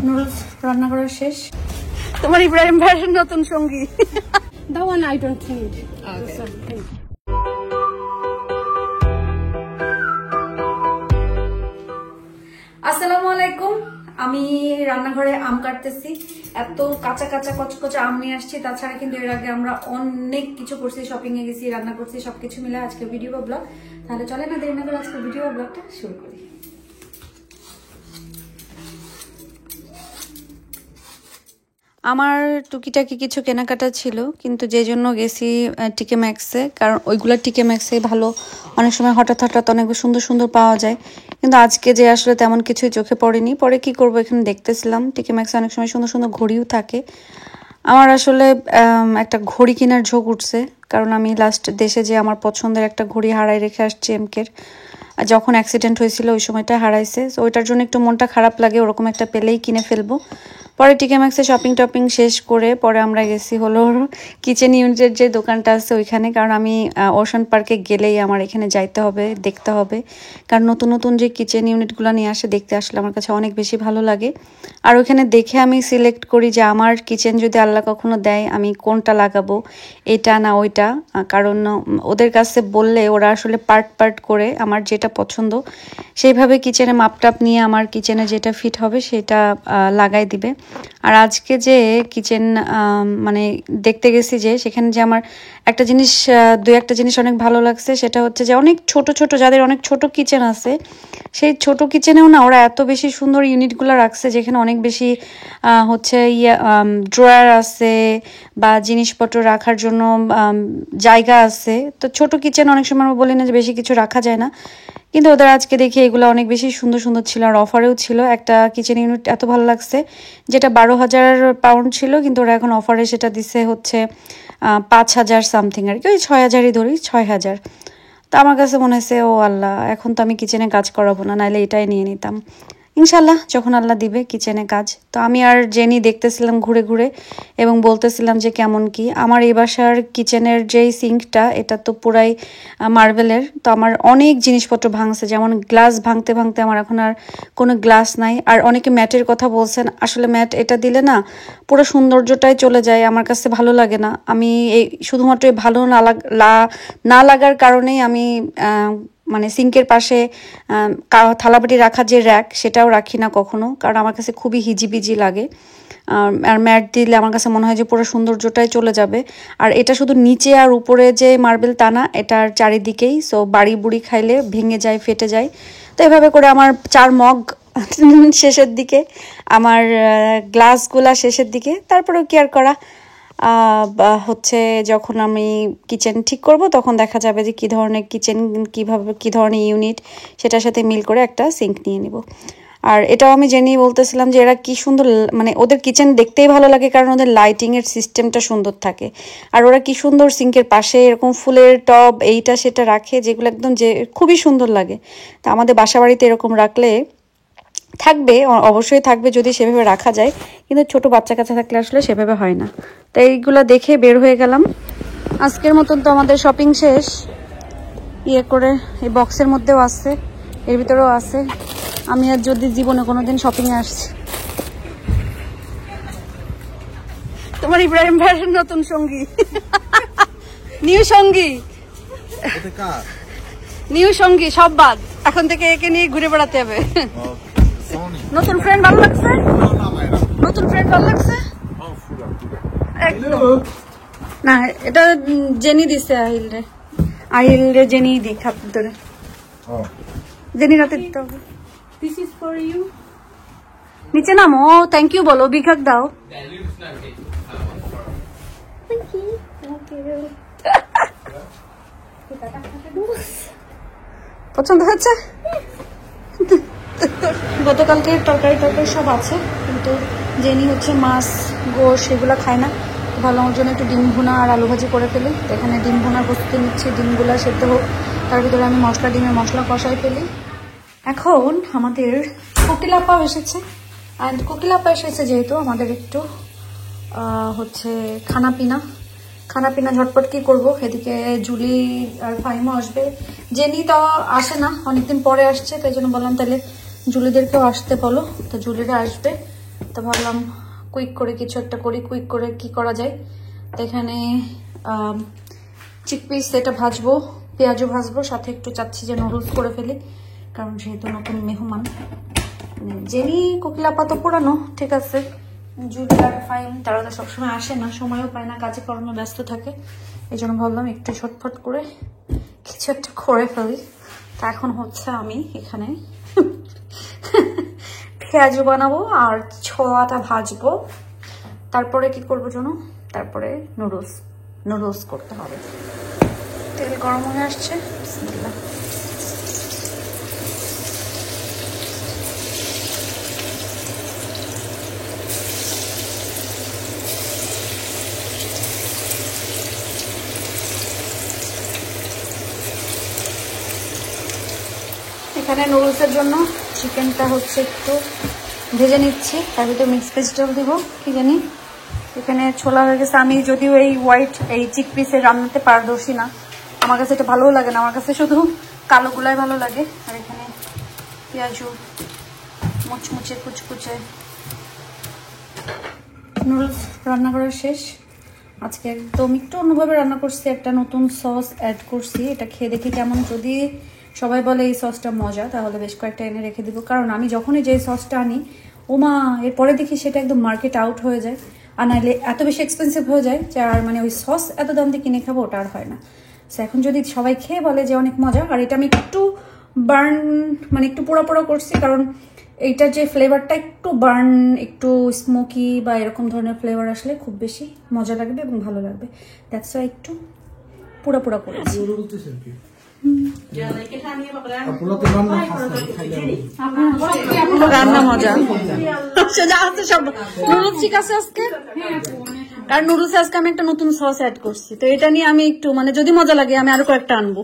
Noodles রান্না করা শেষ। তোমার ইব্রাহিম ভাইয়ের নতুন সঙ্গী। That one I don't need. Okay. আসসালামু আলাইকুম। আমি রান্নাঘরে আম কাটতেছি। এত কাঁচা কাঁচা কচকচা আম নিয়ে আসছি। তাছাড়া কিন্তু এর আগে আমরা অনেক কিছু করছি, শপিং এ গেছি, রান্না করছি, সবকিছু মিলে আজকে ভিডিও ব্লগ। তাহলে চলে না দেরি না করে আজকে ভিডিও ব্লগটা শুরু করি। আমার টুকিটাকি কিছু কেনাকাটা ছিল, কিন্তু যে জন্য গেছি টিকে ম্যাক্সে, কারণ ওইগুলা টিকে ম্যাক্সে ভালো, অনেক সময় হঠাৎ হঠাৎ অনেক সুন্দর সুন্দর পাওয়া যায়। কিন্তু আজকে যে আসলে তেমন কিছুই চোখে পড়েনি। পরে কি করব, এখানে দেখতেছিলাম টিকে ম্যাক্সে অনেক সময় সুন্দর সুন্দর ঘড়িও থাকে। আমার আসলে একটা ঘড়ি কেনার ঝোঁক উঠছে, কারণ আমি লাস্ট দেশে যে আমার পছন্দের একটা ঘড়ি হারাই রেখে আসছি এমকের। যখন অ্যাক্সিডেন্ট হয়েছিল ওই সময়টা হারাইছে, তো ওইটার জন্য একটু মনটা খারাপ লাগে। ওরকম একটা পেলেই কিনে ফেলবো। পরে টিকে ম্যাক্সে শপিং টপিং শেষ করে পরে আমরা গেছি হলো কিচেন ইউনিটের যে দোকানটা আছে ওইখানে, কারণ আমি ওশান পার্কে গেলেই আমার এখানে যাইতে হবে, দেখতে হবে। কারণ নতুন নতুন যে কিচেন ইউনিটগুলো নিয়ে আসে, দেখতে আসলে আমার কাছে অনেক বেশি ভালো লাগে। আর ওইখানে দেখে আমি সিলেক্ট করি যে আমার কিচেন যদি আল্লাহ কখনো দেয় আমি কোনটা লাগাবো, এটা না ওইটা। কারণ ওদের কাছে বললে ওরা আসলে পার্ট পার্ট করে আমার যেটা পছন্দ সেইভাবে কিচেনে মাপটাপ নিয়ে আমার কিচেনে যেটা ফিট হবে সেটা লাগাই দিবে। আর আজকে যে কিচেন মানে দেখতে গেছি, যে সেখানে যে আমার একটা জিনিস, দু একটা জিনিস অনেক ভালো লাগছে। সেটা হচ্ছে যে অনেক ছোট ছোট, যাদের অনেক ছোট কিচেন আছে, সেই ছোট কিচেনেও না ওরা এত বেশি সুন্দর ইউনিটগুলো রাখছে, যেখানে অনেক বেশি হচ্ছে ড্রয়ার আছে বা জিনিসপত্র রাখার জন্য জায়গা আছে। তো ছোট কিচেন অনেক সময় আমরা বলি না যে বেশি কিছু রাখা যায় না, কিন্তু ওদের আজকে দেখি এগুলো অনেক বেশি সুন্দর সুন্দর ছিল। আর অফারেও ছিল। একটা কিচেন ইউনিট এত ভালো লাগছে, যেটা 12,000 পাউন্ড ছিল, কিন্তু ওরা এখন অফারে সেটা দিছে হচ্ছে 5,000 সামথিং, আর কি ওই 6,000ই ধরি, 6,000। তো আমার কাছে মনে হয়েছে ও আল্লাহ, এখন তো আমি কিচেনে কাজ করাবো না, নাহলে এটাই নিয়ে নিতাম ইনশাল্লাহ যখন আল্লাহ দিবে কিচেনে কাজ। তো আমি আর জেনি দেখতেছিলাম ঘুরে ঘুরে এবং বলতেছিলাম যে কেমন কি। আমার এই বাসার কিচেনের যেই সিঙ্কটা, এটা তো পুরাই মার্বেলের। তো আমার অনেক জিনিসপত্র ভাঙছে, যেমন গ্লাস ভাঙতে ভাঙতে আমার এখন আর কোনো গ্লাস নাই। আর অনেকে ম্যাটের কথা বলছেন, আসলে ম্যাট এটা দিলে না পুরো সৌন্দর্যটাই চলে যায়, আমার কাছে ভালো লাগে না। আমি এই শুধুমাত্র ভালো না লাগার কারণেই আমি মানে সিঙ্কের পাশে থালাবাটি রাখার যে র্যাক, সেটাও রাখি না কখনো, কারণ আমার কাছে খুবই হিজিবিজি লাগে। আর ম্যাট দিলে আমার কাছে মনে হয় যে পুরো সৌন্দর্যটাই চলে যাবে। আর এটা শুধু নিচে আর উপরে যে মার্বেল তা না, এটার চারিদিকেই। সো বাড়ি বুড়ি খাইলে ভেঙে যায়, ফেটে যায়। তো এভাবে করে আমার 4 মগ শেষের দিকে, আমার গ্লাসগুলা শেষের দিকে। তারপরেও কি আর করা, হচ্ছে যখন আমি কিচেন ঠিক করব তখন দেখা যাবে যে কী ধরনের কিচেন, কীভাবে কী ধরনের ইউনিট, সেটার সাথে মিল করে একটা সিঙ্ক নিয়ে নিব। আর এটাও আমি জেনেই বলতেছিলাম যে এরা কি সুন্দর, মানে ওদের কিচেন দেখতেই ভালো লাগে, কারণ ওদের লাইটিংয়ের সিস্টেমটা সুন্দর থাকে। আর ওরা কি সুন্দর সিঙ্কের পাশে এরকম ফুলের টব এইটা সেটা রাখে, যেগুলো একদম যে খুবই সুন্দর লাগে। তা আমাদের বাসা বাড়িতে এরকম রাখলে থাকবে, অবশ্যই থাকবে যদি সেভাবে রাখা যায়, কিন্তু ছোট বাচ্চা কাচ্চা থাকলে আসলে সেভাবে হয় না। তো এইগুলো দেখে বের হয়ে গেলাম। আজকের মতন তো আমাদের শপিং শেষ। ইয়ে করে এই বক্সের মধ্যেও আছে, এর ভিতরেও আছে। আমি আর যদি জীবনে কোনোদিন শপিংয়ে আসছি। তোমার ইব্রাহিম ভাইয়ের নতুন সঙ্গী, নিউ সঙ্গী, নিউ সঙ্গী সব বাদ, এখন থেকে একে নিয়ে ঘুরে বেড়াতে হবে। নতুন ফ্রেন্ড ভালো লাগছে, নতুন ফ্রেন্ড ভালো লাগছে একদম। না এটা জেনি দিছে আহিল রে, আহিল রে জেনি দিক হাত ধরে, জেনি রাতে দিতে হবে। This is for you. নিচে নামো, থ্যাংক ইউ বলো, বিগ হাগ দাও। পছন্দ হচ্ছে? গতকালকে তরকারি সব আছে, কিন্তু জেনি হচ্ছে মাছ গোশ এগুলো খায় না। ভালো, আমার জন্য একটু ডিম ভুনা আর আলু ভাজি করে ফেলি। এখানে ডিম ভুনার প্রস্তুতি নিচ্ছি, ডিমগুলো সেদ্ধ হোক, তার ভিতরে আমি ডিমের মশলা কষাই ফেলি। এখন আমাদের কোকিলাপাও এসেছে, অ্যান্ড কোকিলাপা এসেছে যেহেতু আমাদের একটু হচ্ছে খানাপিনা ঝটপট কি করবো। এদিকে জুলি আর ফাইমও আসবে, জেনি তো আসে না, অনেকদিন পরে আসছে, তাই জন্য বললাম তাহলে জুলিদেরকেও আসতে বলো। তো জুলিরা আসবে, তো ভাবলাম কুইক করে কিছু একটা করি। কুইক করে কি করা যায়, তো এখানে চিকপিস এটা ভাজবো, পেঁয়াজও ভাজবো, সাথে একটু চাচ্ছি যে নুডলস করে ফেলি, কারণ যেহেতু নতুন মেহমান। জেনি কোকিলাপা তো পুরানো, ঠিক আছে, জুলি আর ফাইন তারা তো সবসময় আসে না, সময়ও পায় না, কাজে কর্মে ব্যস্ত থাকে। এই জন্য ভাবলাম একটু ঝটফট করে কিছু একটা করে ফেলি। তা এখন হচ্ছে আমি এখানে পেঁয়াজও বানাবো আর ছোলাটা ভাজবো। তারপরে কি করবো জানো, তারপরে নুডলস করতে হবে। তেল গরম হয়ে আসছে, বিসমিল্লাহ। এখানে নুডলসের জন্য চিকেনটা হচ্ছে একটু ভেজে নিচ্ছি, তার ভিতরে মিক্স ভেজিটেবল দিব, কি জানি। এখানে ছোলা হয়ে গেছে। আমি যদিও এই এই চিকপিসের রান্নাতে পারদর্শী না, আমার কাছে এটা ভালোও লাগে না, আমার কাছে শুধু কালোগুলাই ভালো লাগে। আর এখানে পেঁয়াজু মুচমুচে কুচকুচে। নুডলস রান্না করা শেষ। আজকে একদম একটু অন্যভাবে রান্না করছি, একটা নতুন সস অ্যাড করছি। এটা খেয়ে দেখি কেমন, যদি সবাই বলে এই সসটা মজা তাহলে বেশ কয়েকটা এনে রেখে দিব, কারণ আমি যখনই যে সসটা আনি ওমা এরপরে দেখি সেটা একদম মার্কেট আউট হয়ে যায়, আর নাহলে এত বেশি এক্সপেন্সিভ হয়ে যায় যে আর মানে ওই সস এত দাম দিয়ে কিনে খাবো ওটা আর হয় না। সো এখন যদি সবাই খেয়ে বলে যে অনেক মজা, আর এটা আমি একটু বার্ন মানে একটু পোড়া পোড়া করছি, কারণ এইটার যে ফ্লেভারটা একটু বার্ন, একটু স্মোকি বা এরকম ধরনের ফ্লেভার আসলে খুব বেশি মজা লাগবে এবং ভালো লাগবে। দ্যাটস ওয়াই একটু পোড়া পোড়া করেছি। রান্না মজা সব নুডলস ঠিক আছে আজকে, কারণ নুডলসে আজকে আমি একটা নতুন সস অ্যাড করছি, তো এটা নিয়ে আমি একটু মানে যদি মজা লাগে আমি আরো কয়েকটা আনবো,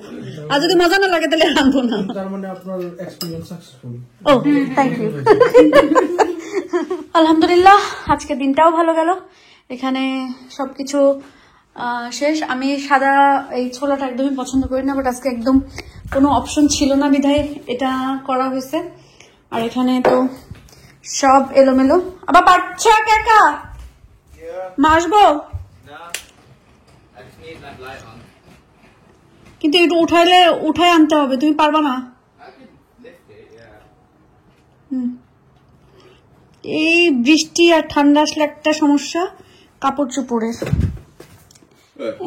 আর যদি মজা না লাগে তাহলে আনবো না। ও থ্যাংক ইউ। আলহামদুলিল্লাহ আজকে দিনটাও ভালো গেল, এখানে সবকিছু শেষ। আমি সাদা এই ছোলাটা একদমই পছন্দ করি না, বাট আজকে একদম কোনো অপশন ছিল না বিধায় এটা করা হয়েছে। আর এখানে তো সব এলোমেলো। আবার পারছ কাকা মাসবো, কিন্তু একটু উঠায় আনতে হবে, তুমি পারবা না। এই বৃষ্টি আর ঠান্ডা আসলে একটা সমস্যা কাপড় চোপড়ের,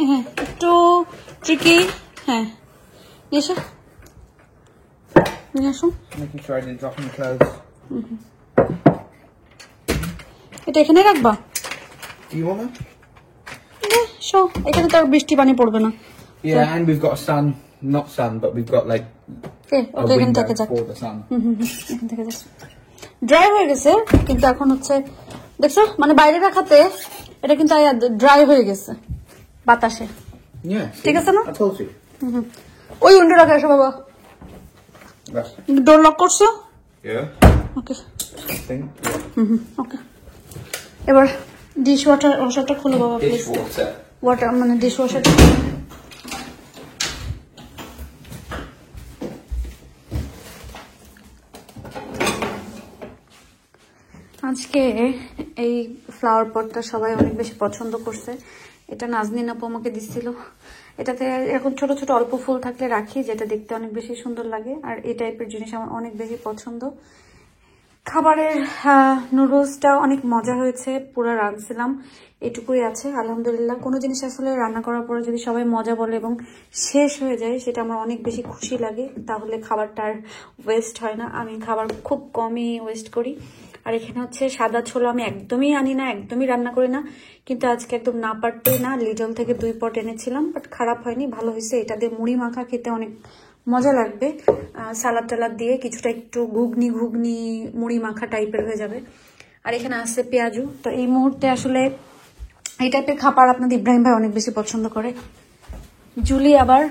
হ্যাঁ একটু ট্রিকি। হ্যাঁ এসে নিয়ে আসুন, এটা এখানে রাখবা, এখানে তো আর বৃষ্টি পানি পড়বে না। Yeah, and we've got sun, not sun, but we've got like a window for the sun. Dry হয়ে গেছে, কিন্তু এখন হচ্ছে দেখছো মানে বাইরে রাখাতে এটা কিন্তু ড্রাই হয়ে গেছে বাতাসে। ঠিক আছে না? ওই উইন্ডো রাখা আসো বাবা। ডোর লক করছো? ওকে ওকে। এবার ডিশ ওয়াশারটা খুলো বাবা প্লিজ। ওয়াটার মানে ডিশ ওয়াশারটা। আজকে এই ফ্লাওয়ার পটটা সবাই অনেক বেশি পছন্দ করছে। এটা নাজনীন আপু আমাকে দিচ্ছিল। এটাতে এখন ছোট ছোট অল্প ফুল থাকলে রাখি, যেটা দেখতে অনেক বেশি সুন্দর লাগে, আর এই টাইপের জিনিস আমার অনেক বেশি পছন্দ। খাবারের নুডলসটা অনেক মজা হয়েছে, পুরো রাঁধছিলাম, এটুকুই আছে আলহামদুলিল্লাহ। কোনো জিনিস আসলে রান্না করার পরে যদি সবাই মজা বলে এবং শেষ হয়ে যায় সেটা আমার অনেক বেশি খুশি লাগে, তাহলে খাবারটা আর ওয়েস্ট হয় না। আমি খাবার খুব কমই ওয়েস্ট করি। আর এখানে হচ্ছে সাদা ছোলা আমি একদমই আনি না, একদমই রান্না করি না, কিন্তু আজকে একদম না পারতেই না লিটল থেকে 2 পট এনেছিলাম, বাট খারাপ হয়নি, ভালো হয়েছে। এটা দিয়ে মুড়ি মাখা খেতে অনেক মজা লাগবে, সালাদ টালাদ দিয়ে কিছুটা একটু ঘুগনি মুড়ি মাখা টাইপের হয়ে যাবে। আর এখানে আছে পেঁয়াজু। তো এই মুহূর্তে আসলে এই টাইপের খাবার আপনাদের ইব্রাহিম ভাই অনেক বেশি পছন্দ করে। জুলি আবার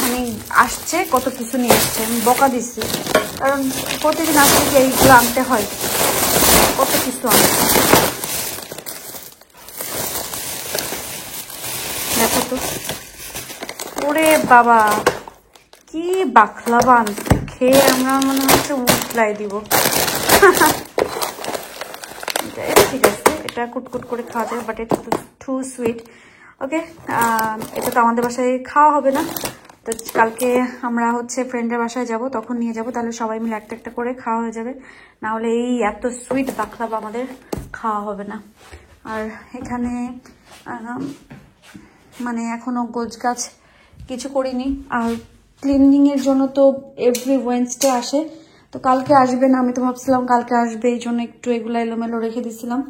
মানে আসছে কত কিছু নিয়ে আসছে, আমি বকা দিচ্ছি, কারণ প্রতিদিন আসলে কি এইগুলো আনতে হয়, কত কিছু আনতে। দেখো তো, ওরে বাবা কি বাখলাবান, খেয়ে আমরা মনে হচ্ছে উঠলাই দিব। এটা কুটকুট করে খাওয়া যায়, বাট এটা টু সুইট। ওকে, এটা তো আমাদের বাসায় খাওয়া হবে না, তো কালকে আমরা হচ্ছে ফ্রেন্ডের বাসায় যাব, তখন নিয়ে যাব, তাহলে সবাই মিলে একটা একটা করে খাওয়া হয়ে যাবে। না হলে এই এত সুইট বাকলাভা আমাদের খাওয়া হবে না। আর এখানে মানে এখনো গোছগাছ কিছু করিনি। আর ক্লিনিংয়ের জন্য তো এভরি ওয়েডনেসডে আসে, তো কালকে আসবে না, আমি তো ভাবছিলাম কালকে আসবে, এই জন্য একটু এগুলো এলোমেলো রেখে দিছিলাম,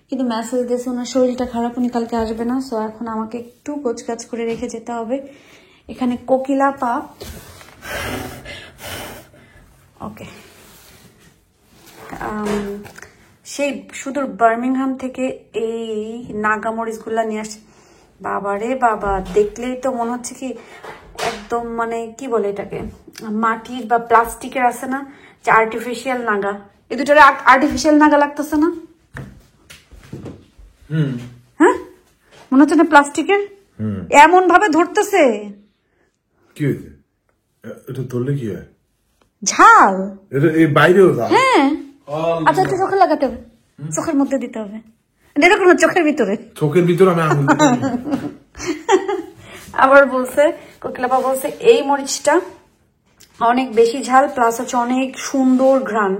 কিন্তু মেসেজ দিয়েছে ওনার শরীরটা খারাপ, উনি কালকে আসবে না। সো এখন আমাকে একটু গোছগাছ করে রেখে যেতে হবে। এখানে কোকিলা পা, ওকে, সেই সুদূর বার্মিংহাম থেকে এই নাগামরিচগুলা নিয়ে আসে। বাবা রে বাবা, দেখলেই তো মনে হচ্ছে কি একদম মানে কি বলে এটাকে, মাটির বা প্লাস্টিকের আছে না যে আর্টিফিশিয়াল নাগা, এই দুটারে আর্টিফিশিয়াল নাগা লাগতেছে না? হ্যাঁ, মনে হচ্ছে না প্লাস্টিকের, এমন ভাবে ধরতেছে। কি হয়েছে? এটা ধরলে কি হয়? ঝাল। এটা এই বাইরেও ঝাল? হ্যাঁ। আচ্ছা, একটু চোখে লাগাতে হবে, চোখের মধ্যে দিতে হবে, এরকম চোখের ভিতরে। চোখের ভিতরে আমি আঙুল দিতে পারি। আবার বলছে কোকিলাপা বলছে এই মরিচটা অনেক বেশি ঝাল, প্লাস হচ্ছে অনেক সুন্দর ঘ্রাণ।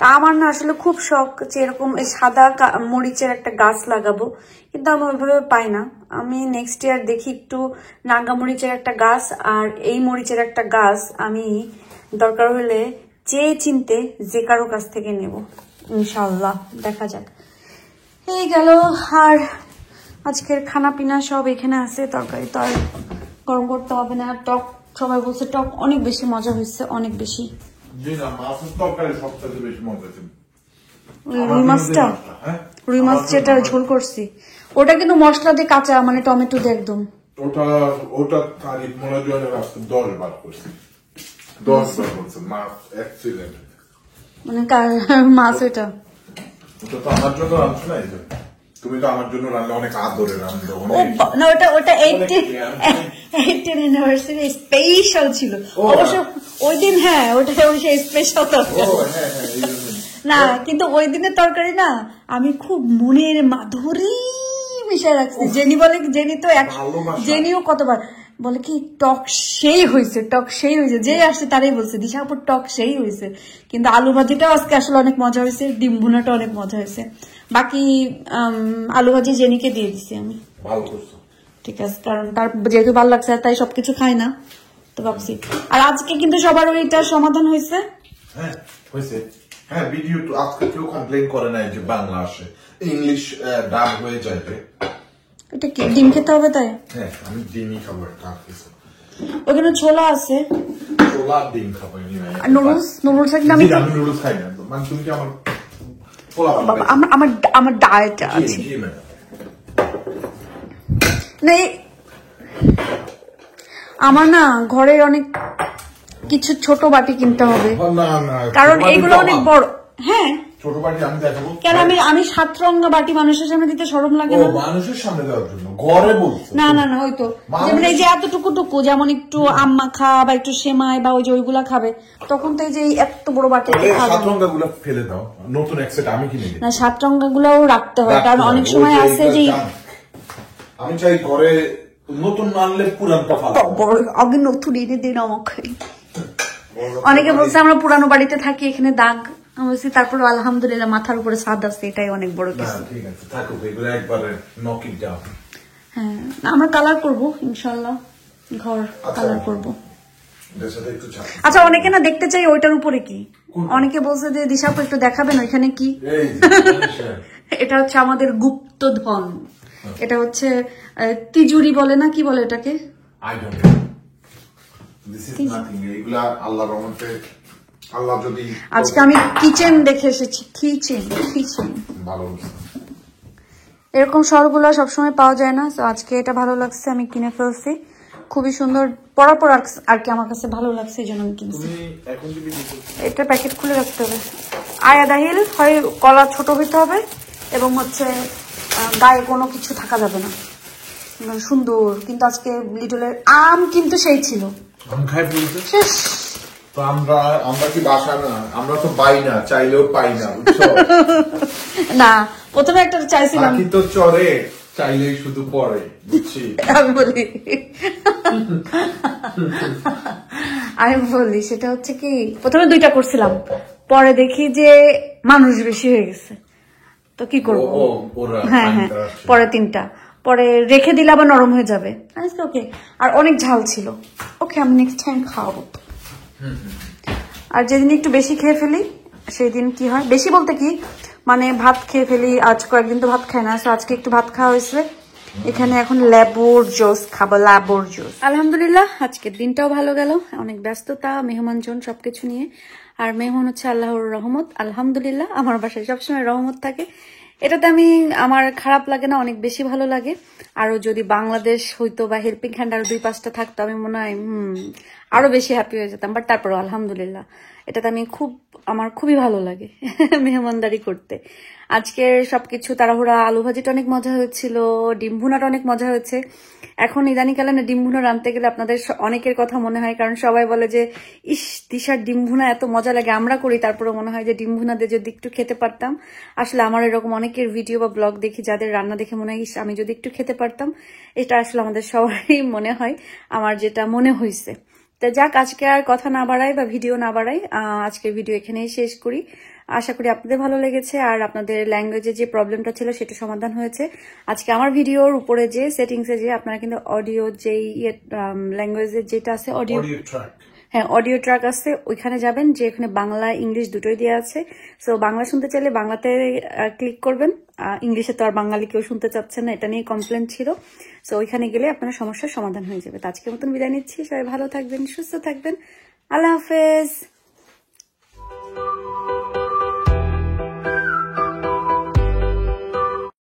তা আমার না আসলে খুব শখ যে এরকম সাদা মরিচের একটা গাছ লাগাবো, কিন্তু আমি ওইভাবে পাই না। আমি নেক্সট ইয়ার দেখি একটু নাগা মরিচের একটা গাছ আর এই মরিচের একটা গাছ আমি দরকার হলে চেয়ে চিনতে যে কারো কাছ থেকে নেব ইনশাল্লাহ, দেখা যাক। এই গেল। আর আজকের খানা পিনা সব এখানে আছে, তরকারি তো আর গরম করতে হবে না। টক, সবাই বলছে টক অনেক বেশি মজা হয়েছে, অনেক বেশি। রুই মাছটা, রুই মাছ যেটা ঝোল করছি ওটা কিন্তু মশলা দিয়ে কাঁচা, মানে টমেটো দিয়ে একদম। ওটা তারিখ মনে হয় 10 বার করছি, 10 বার করছে মাছ এক্সিলেন্ট। মানে মাছ ওটা ওটা তো আমার জন্য রান্না না, তুমি তো আমার জন্য রান্না অনেক আদরে রান্না। না, ওটা 18th অ্যানিভার্সারি স্পেশাল ছিল অবশ্য ওই দিন। হ্যাঁ, ওটা অবশ্যই স্পেশাল না, কিন্তু ওই দিনের তরকারি না আমি খুব মনের মাধুরী মিশাই রাখছি। জেনি বলে, জেনি তো জেনিও কতবার বলে কি টক সেই হয়েছে, টক সেই হয়েছে, যে আসছে তারাই বলছে দিশাপুর টক সেই হয়েছে। কিন্তু আলু ভাজিটাও আজকে আসলে অনেক মজা হয়েছে, ডিম ভুনাটা অনেক মজা হয়েছে। বাকি আলু ভাজি জেনিকে দিয়ে দিছি আমি। ঠিক আছে, কারণ তার যেহেতু ভালো লাগছে তাই সবকিছু খাই না, তো ভাবছি। আর আজকে কিন্তু সবার ওইটার সমাধান হয়েছে। হ্যাঁ হয়েছে। হ্যাঁ, ভিডিও তো আজকে কেউ কমপ্লেন করে নাই যে বাংলা আসে, ইংলিশ ডাব হয়ে যাবে। এটা কি ডিম খেতে হবে তাই? হ্যাঁ, আমি ডিমই খাবো। ওখানে ছোলা আছে, ছোলা ডিম খাবো। আর নুডলস একদম আমি নুডলস খাই না, মানে তুমি কি আমার আমার ডায়েট আছে না। আমার না ঘরের অনেক কিছু ছোট বাটি কিনতে হবে, কারণ এগুলো অনেক বড়। হ্যাঁ, ছোট বাটি আমি দেখাবো কেন? আমি 7 রঙা বাটি মানুষের সামনে দিতে শরম লাগে না? মানুষের সামনে দেওয়ার জন্য ঘরে বলছো? না না না, হয়তো যেমন এই যে এতটুকু টুকু, যেমন একটু আম্মা খা বা একটু সেমাই বা ওই যে ওইগুলা খাবে, তখন তো এই যে এত বড় বাটি খাবে। 7 রঙা গুলো ফেলে দাও, নতুন এক সেট আমি কিনে দিই। না, 7 রঙা গুলাও রাখতে হয়, কারণ অনেক সময় আছে যে আমি চাই ঘরে নতুন আনলে পুরানটা ফালা। আগে নতুন এনে দিন আমাকে। অনেকে বলছে আমরা পুরানো বাড়িতে থাকি, এখানে দাগ। আমি বলছি তারপর আলহামদুলিল্লাহ মাথার উপরে ছাদ আছে, এটাই অনেক বড় কিছু। ঠিক আছে, থাকুক এগুলো একবারে নক ইট ডাউন। হ্যাঁ, আমরা কালার করব ইনশাআল্লাহ, ঘর কালার করব। আচ্ছা, অনেকে না দেখতে চাই ওইটার উপরে কি, অনেকে বলছে যে দিশাপু একটু দেখাবেন ওইখানে কি। এটা হচ্ছে আমাদের গুপ্ত ধন, এটা হচ্ছে তিজুরি বলে না, কি বলে এটাকে? আজকে আমি কিচেন দেখে এসেছি, কিচেন ভালো। এরকম শরগুলো সবসময় পাওয়া যায় না, তো আজকে এটা ভালো লাগছে, আমি কিনে ফেলছি। খুবই সুন্দর, পরাপর আর কি আমার কাছে ভালো লাগছে, এই জন্য আমি কিনছি। এটা প্যাকেট খুলে রাখতে হবে। আয়া দাহিল হয় কলা ছোট হইতে হবে, এবং হচ্ছে গায়ে কোনো কিছু থাকা যাবে না, সুন্দর। কিন্তু আজকে লিটলের আম কিন্তু সেই ছিল, আম খাই ফেলছে শেষ। তো আমরা কি বাসা না, আমরা তো পাই না, চাইলেও পাই না, বুঝছো? না, প্রথমে একটা চাইছিলাম, বাকি তো চরে চাইলেই শুধু পরে, বুঝছি। আমি বলি সেটা হচ্ছে কি, প্রথমে 2টা করছিলাম, পরে দেখি যে মানুষ বেশি হয়ে গেছে, তো কি করবো। হ্যাঁ হ্যাঁ, পরে 3টা, পরে রেখে দিলে আবার নরম হয়ে যাবে। ওকে, আর অনেক ঝাল ছিল। ওকে, আমি নেক্সট টাইম খাওয়াবো। আর যেদিন একটু বেশি খেয়ে ফেলি সেই দিন কি হয়, বেশি বলতে কি মানে ভাত খেয়ে ফেলি, আজ কয়েকদিন তো ভাত খাই না, তো আজকে একটু ভাত খাওয়া হয়েছে। এখানে এখন লেবুর জুস খাবো, লেবুর জুস। আলহামদুলিল্লাহ আজকের দিনটাও ভালো গেল, অনেক ব্যস্ততা, মেহমানজন সবকিছু নিয়ে। আর মেহমান হচ্ছে আল্লাহর রহমত। আলহামদুলিল্লাহ আমার বাসায় সবসময় রহমত থাকে, এটাতে আমার খারাপ লাগে না, অনেক বেশি ভালো লাগে। আরো যদি বাংলাদেশ হইতো বা হেল্পিং হ্যান্ড আরো 2-5টা থাকতো, আমি মনে হয় আরো বেশি হ্যাপি হয়ে যেতাম। বাট তারপরও আলহামদুলিল্লাহ এটাতে আমার খুবই ভালো লাগে মেহমানদারি করতে। আজকের সবকিছু তাড়াহুড়া, আলু ভাজিটা অনেক মজা হয়েছিল, ডিম ভুনাটা অনেক মজা হয়েছে। এখন ইদানিকালে না ডিম ভুনা রাঁধতে গেলে আপনাদের অনেকের কথা মনে হয়, কারণ সবাই বলে যে ইস তিশার ডিম ভুনা এত মজা লাগে, আমরা করি, তারপরে মনে হয় যে ডিম ভুনা দিয়ে যদি একটু খেতে পারতাম। আসলে আমার এরকম অনেকের ভিডিও বা ব্লগ দেখি যাদের রান্না দেখে মনে হয় ইস আমি যদি একটু খেতে পারতাম। এটা আসলে আমাদের সবারই মনে হয়, আমার যেটা মনে হয়েছে। তো যাক, আজকে আর কথা না বাড়াই বা ভিডিও না বাড়াই, আজকের ভিডিও এখানেই শেষ করি। আশা করি আপনাদের ভালো লেগেছে, আর আপনাদের ল্যাঙ্গুয়েজে যে প্রবলেমটা ছিল সেটা সমাধান হয়েছে। আজকে আমার ভিডিওর উপরে যে সেটিংসে যে আপনারা কিন্তু অডিও যেই ল্যাঙ্গুয়েজের যেটা আছে অডিও ট্র্যাক, হ্যাঁ অডিও ট্র্যাক আছে, ওইখানে যাবেন, যে এখানে বাংলা ইংলিশ দুটোই দেওয়া আছে। সো বাংলা শুনতে চাইলে বাংলাতে ক্লিক করবেন, ইংলিশে তো আর বাঙালি কেউ শুনতে চাচ্ছে না, এটা নিয়ে কমপ্লেন ছিল। সো ওইখানে গেলে আপনার সমস্যার সমাধান হয়ে যাবে। তো আজকের মতন বিদায় নিচ্ছি, সবাই ভালো থাকবেন, সুস্থ থাকবেন, আল্লাহ হাফেজ।